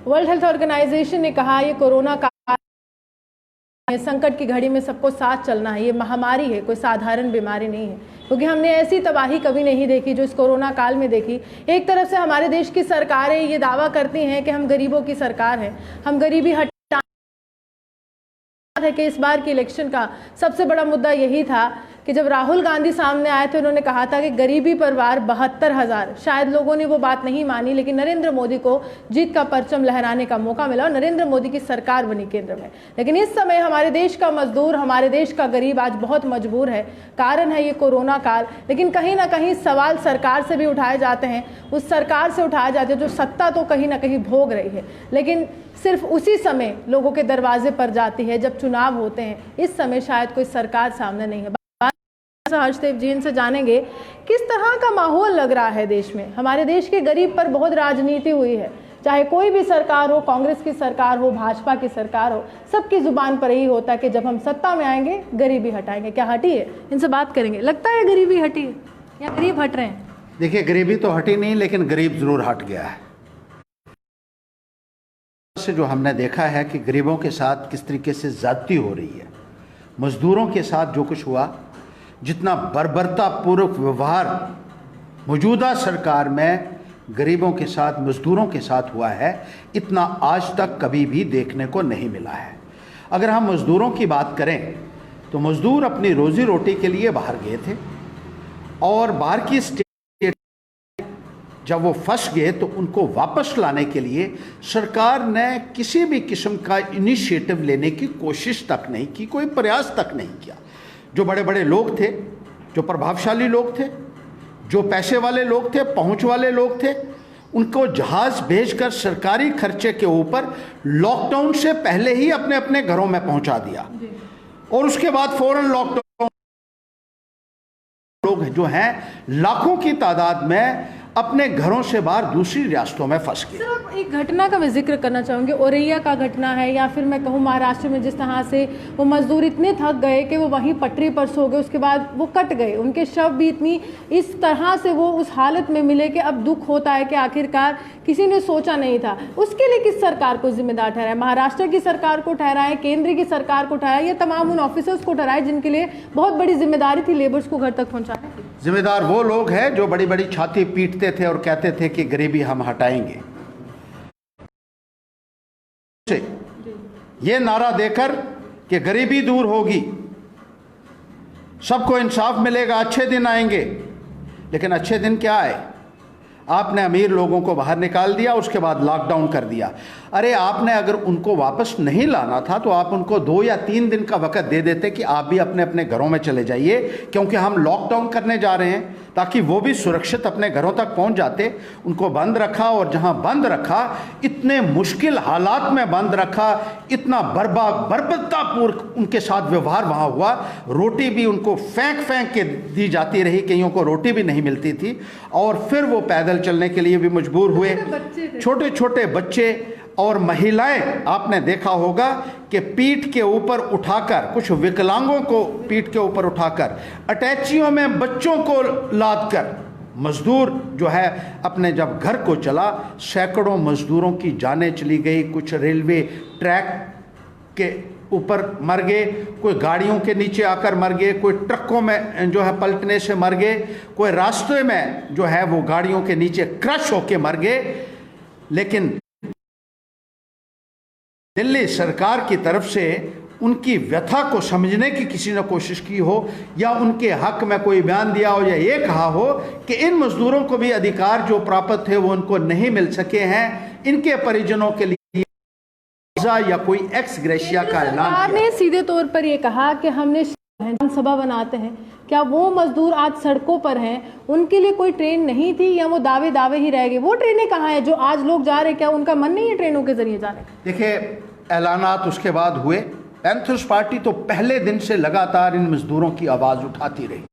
World health organisation ने कहा ये कोरोना काल संकट की घड़ी में सबको साथ चलना है, ये महामारी है, कोई साधारण बीमारी नहीं है, क्योंकि हमने ऐसी तबाही कभी नहीं देखी जो इस कोरोना काल में देखी। एक तरफ से हमारे देश की सरकारें ये दावा करती हैं कि हम गरीबों की सरकार है, हम गरीबी हटा है कि इस बार के इलेक्शन का सबसे बड़ा मुद्दा यही था कि जब राहुल गांधी सामने आए थे उन्होंने कहा था कि गरीबी परिवार 72,000। शायद लोगों ने वो बात नहीं मानी, लेकिन नरेंद्र मोदी को जीत का परचम लहराने का मौका मिला और नरेंद्र मोदी की सरकार बनी केंद्र में। लेकिन इस समय हमारे देश का मजदूर, हमारे देश का गरीब आज बहुत मजबूर है। कारण है ये कोरोना काल। लेकिन कहीं ना कहीं सवाल सरकार से भी उठाए जाते हैं, उस सरकार से उठाए जाते हैं जो सत्ता तो कहीं ना कहीं भोग रही है, लेकिन सिर्फ उसी समय लोगों के दरवाजे पर जाती है जब चुनाव होते हैं। इस समय शायद कोई सरकार सामने नहीं है। हर्षदेव जी इनसे जानेंगे किस तरह का माहौल लग रहा है देश में। हमारे देश के गरीब पर बहुत राजनीति हुई है, चाहे कोई भी सरकार हो, कांग्रेस की सरकार हो, भाजपा की सरकार हो, सबकी जुबान पर यही होता है कि जब हम सत्ता में आएंगे गरीबी हटाएंगे। क्या हटी है? इनसे बात करेंगे। लगता है गरीबी हटी है या गरीब हट रहे हैं? देखिए, गरीबी तो हटी नहीं, लेकिन गरीब जरूर हट गया है। से जो हमने देखा है कि गरीबों के साथ किस तरीके से ज्यादती हो रही है, मजदूरों के साथ जो कुछ हुआ, जितना बर्बरतापूर्वक व्यवहार मौजूदा सरकार में गरीबों के साथ, मजदूरों के साथ हुआ है, इतना आज तक कभी भी देखने को नहीं मिला है। अगर हम मजदूरों की बात करें तो मजदूर अपनी रोजी रोटी के लिए बाहर गए थे और बाहर की स्टेट जब वो फंस गए तो उनको वापस लाने के लिए सरकार ने किसी भी किस्म का इनिशिएटिव लेने की कोशिश तक नहीं की, कोई प्रयास तक नहीं किया। जो बड़े बड़े लोग थे, जो प्रभावशाली लोग थे, जो पैसे वाले लोग थे, पहुंच वाले लोग थे, उनको जहाज भेजकर सरकारी खर्चे के ऊपर लॉकडाउन से पहले ही अपने अपने घरों में पहुंचा दिया और उसके बाद फौरन लॉकडाउन। लोग जो हैं लाखों की तादाद में अपने घरों से बाहर दूसरी रियासतों में फंस गए। सर, एक घटना का मैं जिक्र करना चाहूँगी। औरैया का घटना है, या फिर मैं कहूँ महाराष्ट्र में जिस तरह से वो मजदूर इतने थक गए कि वो वहीं पटरी पर सो गए, उसके बाद वो कट गए, उनके शव भी इतनी इस तरह से वो उस हालत में मिले कि अब दुख होता है कि आखिरकार किसी ने सोचा नहीं था। उसके लिए किस सरकार को जिम्मेदार ठहराए? महाराष्ट्र की सरकार को ठहराए, केंद्र की सरकार को ठहराए, या तमाम उन ऑफिसर्स को ठहराए जिनके लिए बहुत बड़ी जिम्मेदारी थी लेबर्स को घर तक पहुँचाने की? जिम्मेदार वो लोग हैं जो बड़ी बड़ी छाती पीटते थे और कहते थे कि गरीबी हम हटाएंगे। ये नारा देकर कि गरीबी दूर होगी, सबको इंसाफ मिलेगा, अच्छे दिन आएंगे, लेकिन अच्छे दिन क्या आए? आपने अमीर लोगों को बाहर निकाल दिया, उसके बाद लॉकडाउन कर दिया। अरे आपने अगर उनको वापस नहीं लाना था तो आप उनको 2 या 3 दिन का वक्त दे देते कि आप भी अपने अपने घरों में चले जाइए, क्योंकि हम लॉकडाउन करने जा रहे हैं, ताकि वो भी सुरक्षित अपने घरों तक पहुंच जाते। उनको बंद रखा और जहां बंद रखा, इतने मुश्किल हालात में बंद रखा, इतना बर्बरतापूर्वक उनके साथ व्यवहार वहां हुआ। रोटी भी उनको फेंक फेंक के दी जाती रही, कईयों को रोटी भी नहीं मिलती थी, और फिर वो पैदल चलने के लिए भी मजबूर हुए। छोटे छोटे बच्चे और महिलाएं, आपने देखा होगा कि पीठ के ऊपर उठाकर, कुछ विकलांगों को पीठ के ऊपर उठाकर, अटैचियों में बच्चों को लादकर मजदूर जो है अपने जब घर को चला, सैकड़ों मजदूरों की जानें चली गई। कुछ रेलवे ट्रैक के ऊपर मर गए, कोई गाड़ियों के नीचे आकर मर गए, कोई ट्रकों में जो है पलटने से मर गए, कोई रास्ते में जो है वो गाड़ियों के नीचे क्रश होके मर गए। लेकिन दिल्ली सरकार की तरफ से उनकी व्यथा को समझने की किसी ने कोशिश की हो, या उनके हक में कोई बयान दिया हो, या ये कहा हो कि इन मजदूरों को भी अधिकार जो प्राप्त थे वो उनको नहीं मिल सके हैं, इनके परिजनों के लिए या कोई एक्स ग्रेशिया का ऐलान किया। ने सीधे तौर पर ये कहा कि हमने सभा बनाते हैं। क्या वो मजदूर आज सड़कों पर हैं, उनके लिए कोई ट्रेन नहीं थी, या वो दावे ही रह गए? वो ट्रेनें कहाँ हैं जो आज लोग जा रहे हैं? क्या उनका मन नहीं है ट्रेनों के जरिए जाने का? देखिए, ऐलानात उसके बाद हुए। पैंथर्स पार्टी तो पहले दिन से लगातार इन मजदूरों की आवाज उठाती रही,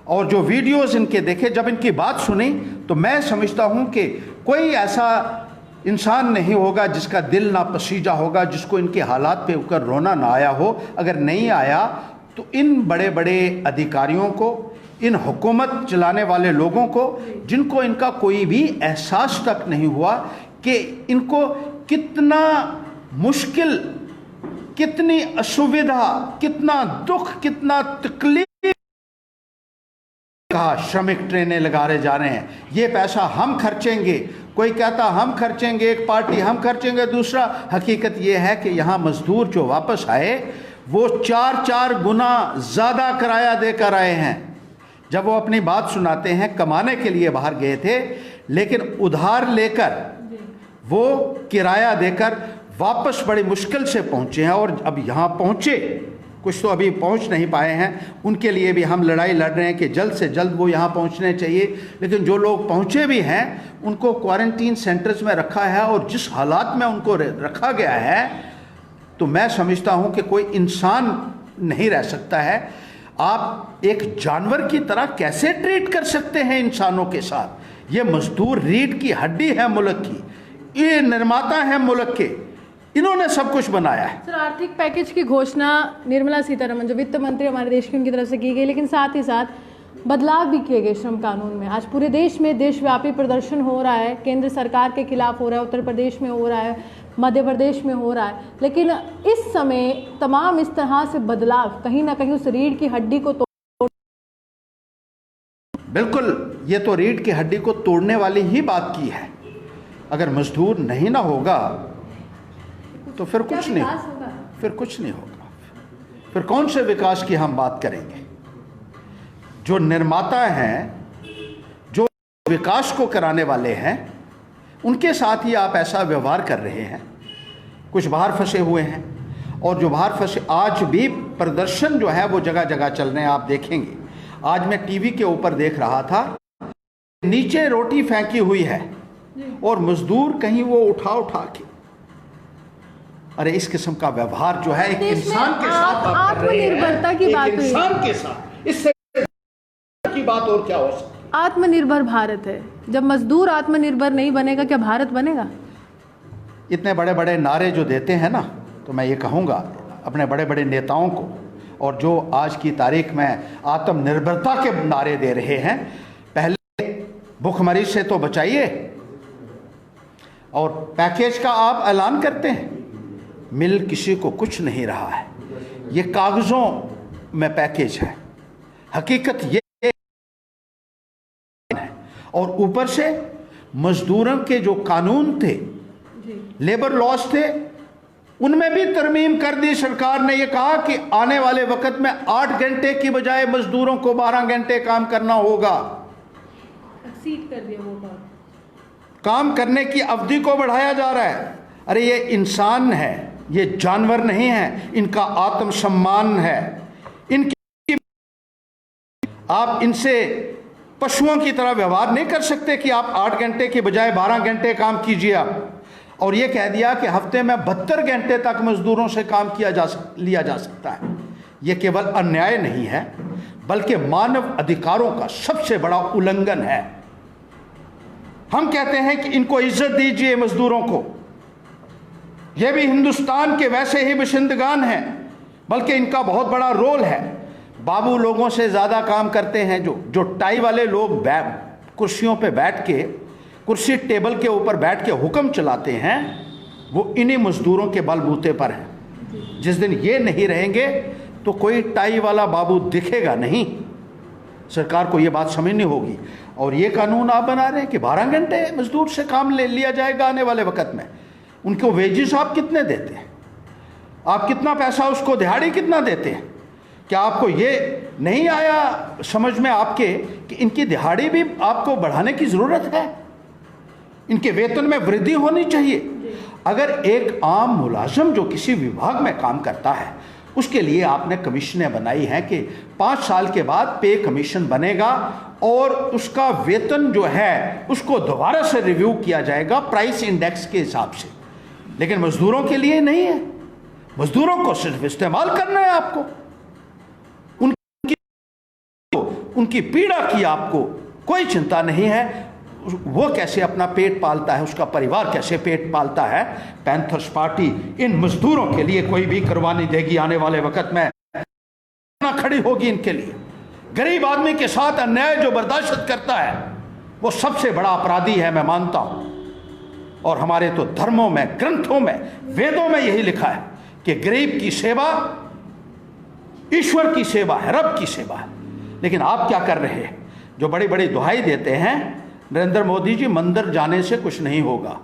और जो वीडियोस इनके देखे, जब इनकी बात सुनी, तो मैं समझता हूं कि कोई ऐसा इंसान नहीं होगा जिसका दिल ना पसीजा होगा, जिसको इनके हालात पे ऊपर रोना ना आया हो। अगर नहीं आया तो इन बड़े बड़े अधिकारियों को, इन हुकूमत चलाने वाले लोगों को, जिनको इनका कोई भी एहसास तक नहीं हुआ कि इनको कितना मुश्किल, कितनी असुविधा, कितना दुख, कितना तकलीफ, कहा श्रमिक ट्रेनें लगा रहे जा रहे हैं, ये पैसा हम खर्चेंगे, कोई कहता हम खर्चेंगे, एक पार्टी हम खर्चेंगे, दूसरा। हकीकत ये है कि यहाँ मजदूर जो वापस आए वो 4-4 गुना ज़्यादा किराया देकर आए हैं। जब वो अपनी बात सुनाते हैं, कमाने के लिए बाहर गए थे, लेकिन उधार लेकर, वो किराया देकर वापस बड़ी मुश्किल से पहुँचे हैं। और अब यहाँ पहुँचे, कुछ तो अभी पहुंच नहीं पाए हैं, उनके लिए भी हम लड़ाई लड़ रहे हैं कि जल्द से जल्द वो यहाँ पहुँचने चाहिए। लेकिन जो लोग पहुँचे भी हैं उनको क्वारंटीन सेंटर्स में रखा है, और जिस हालात में उनको रखा गया है, तो मैं समझता हूँ कि कोई इंसान नहीं रह सकता है। आप एक जानवर की तरह कैसे ट्रीट कर सकते हैं इंसानों के साथ? ये मजदूर रीढ़ की हड्डी है मुल्क की, ये निर्माता है मुल्क के, इन्होंने सब कुछ बनाया है। सर, आर्थिक पैकेज की घोषणा निर्मला सीतारमण जो वित्त मंत्री हमारे देश की, उनकी तरफ से की गई, लेकिन साथ ही साथ बदलाव भी किए गए श्रम कानून में। आज पूरे देश में देशव्यापी प्रदर्शन हो रहा है, केंद्र सरकार के खिलाफ हो रहा है, उत्तर प्रदेश में हो रहा है, मध्य प्रदेश में हो रहा है, लेकिन इस समय तमाम इस तरह से बदलाव कहीं ना कहीं उस रीढ़ की हड्डी को बिल्कुल, ये तो रीढ़ की हड्डी को तोड़ने वाली ही बात की है। अगर मजदूर नहीं ना होगा तो फिर कुछ नहीं होगा, फिर कुछ नहीं होगा। फिर कौन से विकास की हम बात करेंगे? जो निर्माता हैं, जो विकास को कराने वाले हैं, उनके साथ ही आप ऐसा व्यवहार कर रहे हैं। कुछ बाहर फंसे हुए हैं, और जो बाहर फंसे, आज भी प्रदर्शन जो है वो जगह जगह चल रहे हैं, आप देखेंगे। आज मैं टीवी के ऊपर देख रहा था, नीचे रोटी फेंकी हुई है और मजदूर कहीं वो उठा उठा के, अरे इस किस्म का व्यवहार जो है एक इंसान के साथ आप कर रहे हैं, आत्मनिर्भरता की बात, एक इंसान के साथ, इससे की बात और क्या हो सकती है? आत्मनिर्भर भारत है। जब मजदूर आत्मनिर्भर नहीं बनेगा, क्या भारत बनेगा? इतने बड़े बड़े नारे जो देते हैं ना, तो मैं ये कहूँगा अपने बड़े बड़े नेताओं को, और जो आज की तारीख में आत्मनिर्भरता के नारे दे रहे हैं, पहले भुखमरी से तो बचाइए, और पैकेज का आप ऐलान करते हैं, मिल किसी को कुछ नहीं रहा है। ये कागजों में पैकेज है, हकीकत ये है। और ऊपर से मजदूरों के जो कानून थे, लेबर लॉज थे, उनमें भी तरमीम कर दी सरकार ने। ये कहा कि आने वाले वक्त में 8 घंटे की बजाय मजदूरों को 12 घंटे काम करना होगा। एक्सीड कर दिया वो बात, काम करने की अवधि को बढ़ाया जा रहा है। अरे ये इंसान है, ये जानवर नहीं है, इनका आत्मसम्मान है। इनकी आप इनसे पशुओं की तरह व्यवहार नहीं कर सकते कि आप 8 घंटे की बजाय 12 घंटे काम कीजिए आप। और ये कह दिया कि हफ्ते में 72 घंटे तक मजदूरों से काम लिया जा सकता है। ये केवल अन्याय नहीं है, बल्कि मानव अधिकारों का सबसे बड़ा उल्लंघन है। हम कहते हैं कि इनको इज्जत दीजिए मजदूरों को। ये भी हिंदुस्तान के वैसे ही बाशिंदगान हैं, बल्कि इनका बहुत बड़ा रोल है। बाबू लोगों से ज़्यादा काम करते हैं। जो टाई वाले लोग कुर्सियों पे बैठ के, कुर्सी टेबल के ऊपर बैठ के हुक्म चलाते हैं, वो इन्हीं मजदूरों के बलबूते पर हैं। जिस दिन ये नहीं रहेंगे तो कोई टाई वाला बाबू दिखेगा नहीं। सरकार को ये बात समझनी होगी। और ये कानून आप बना रहे हैं कि 12 घंटे मजदूर से काम ले लिया जाएगा आने वाले वक्त में। उनको वेजेस आप कितने देते हैं? आप कितना पैसा उसको दिहाड़ी कितना देते हैं? क्या आपको ये नहीं आया समझ में आपके कि इनकी दिहाड़ी भी आपको बढ़ाने की ज़रूरत है? इनके वेतन में वृद्धि होनी चाहिए। अगर एक आम मुलाजिम जो किसी विभाग में काम करता है, उसके लिए आपने कमीशनें बनाई हैं कि 5 साल के बाद पे कमीशन बनेगा और उसका वेतन जो है उसको दोबारा से रिव्यू किया जाएगा प्राइस इंडेक्स के हिसाब से। लेकिन मजदूरों के लिए नहीं है। मजदूरों को सिर्फ इस्तेमाल करना है आपको, उनकी पीड़ा की आपको कोई चिंता नहीं है। वो कैसे अपना पेट पालता है, उसका परिवार कैसे पेट पालता है, पैंथर्स पार्टी इन मजदूरों के लिए कोई भी कुर्बानी देगी। आने वाले वक्त में खड़ी होगी इनके लिए। गरीब आदमी के साथ अन्याय जो बर्दाश्त करता है वो सबसे बड़ा अपराधी है, मैं मानता हूं। और हमारे तो धर्मों में, ग्रंथों में, वेदों में यही लिखा है कि गरीब की सेवा ईश्वर की सेवा है, रब की सेवा है। लेकिन आप क्या कर रहे हैं? जो बड़ी बड़ी दुहाई देते हैं, नरेंद्र मोदी जी, मंदिर जाने से कुछ नहीं होगा,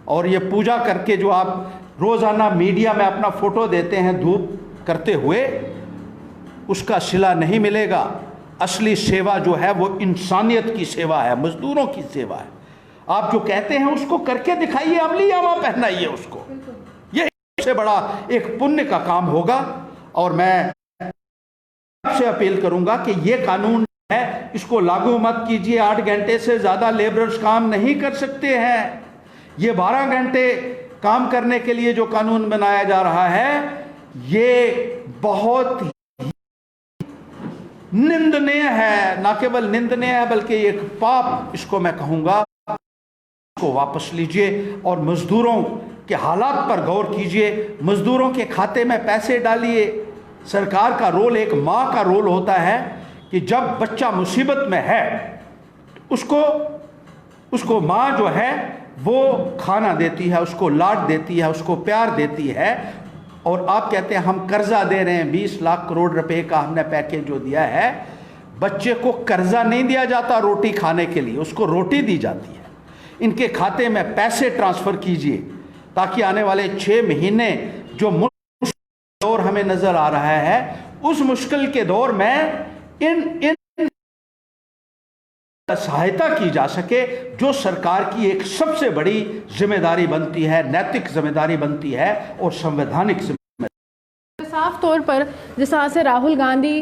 और ये पूजा करके जो आप रोजाना मीडिया में अपना फोटो देते हैं धूप करते हुए, उसका सिला नहीं मिलेगा। असली सेवा जो है वो इंसानियत की सेवा है, मजदूरों की सेवा है। आप जो कहते हैं उसको करके दिखाइए, अमलीजामा पहनाइए उसको, ये सबसे बड़ा एक पुण्य का काम होगा। और मैं आपसे अपील करूंगा कि ये कानून है, इसको लागू मत कीजिए। 8 घंटे से ज्यादा लेबरर्स काम नहीं कर सकते हैं। ये 12 घंटे काम करने के लिए जो कानून बनाया जा रहा है, ये बहुत निंदनीय है। ना केवल निंदनीय है बल्कि एक पाप, इसको मैं कहूंगा। को वापस लीजिए और मजदूरों के हालात पर गौर कीजिए। मजदूरों के खाते में पैसे डालिए। सरकार का रोल, एक माँ का रोल होता है कि जब बच्चा मुसीबत में है उसको माँ जो है वो खाना देती है, उसको लाड देती है, उसको प्यार देती है। और आप कहते हैं हम कर्जा दे रहे हैं, 20 लाख करोड़ रुपए का हमने पैकेज जो दिया है। बच्चे को कर्जा नहीं दिया जाता रोटी खाने के लिए, उसको रोटी दी जाती है। इनके खाते में पैसे ट्रांसफर कीजिए ताकि आने वाले 6 महीने जो मुश्किल दौर हमें नजर आ रहा है, उस मुश्किल के दौर में इन सहायता की जा सके, जो सरकार की एक सबसे बड़ी जिम्मेदारी बनती है, नैतिक जिम्मेदारी बनती है और संवैधानिक जिम्मेदारी। साफ तौर पर जिस तरह से राहुल गांधी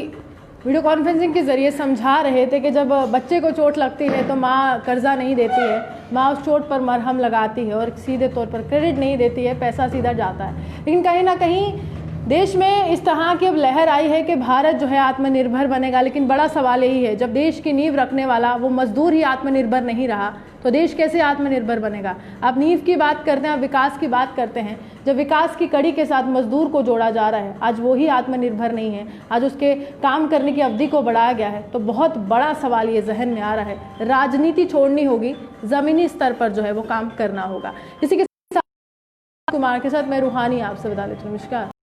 वीडियो कॉन्फ्रेंसिंग के जरिए समझा रहे थे कि जब बच्चे को चोट लगती है तो माँ कर्जा नहीं देती है, माँ उस चोट पर मरहम लगाती है और सीधे तौर पर क्रेडिट नहीं देती है, पैसा सीधा जाता है। लेकिन कहीं ना कहीं देश में इस तरह की अब लहर आई है कि भारत जो है आत्मनिर्भर बनेगा। लेकिन बड़ा सवाल यही है, जब देश की नींव रखने वाला वो मजदूर ही आत्मनिर्भर नहीं रहा तो देश कैसे आत्मनिर्भर बनेगा? आप नींव की बात करते हैं, आप विकास की बात करते हैं। जब विकास की कड़ी के साथ मजदूर को जोड़ा जा रहा है, आज वो ही आत्मनिर्भर नहीं है, आज उसके काम करने की अवधि को बढ़ाया गया है, तो बहुत बड़ा सवाल ये जहन में आ रहा है। राजनीति छोड़नी होगी, ज़मीनी स्तर पर जो है वो काम करना होगा। इसी के साथ कुमार के साथ मैं रूहानी आपसे विदा लेती हूं। नमस्कार।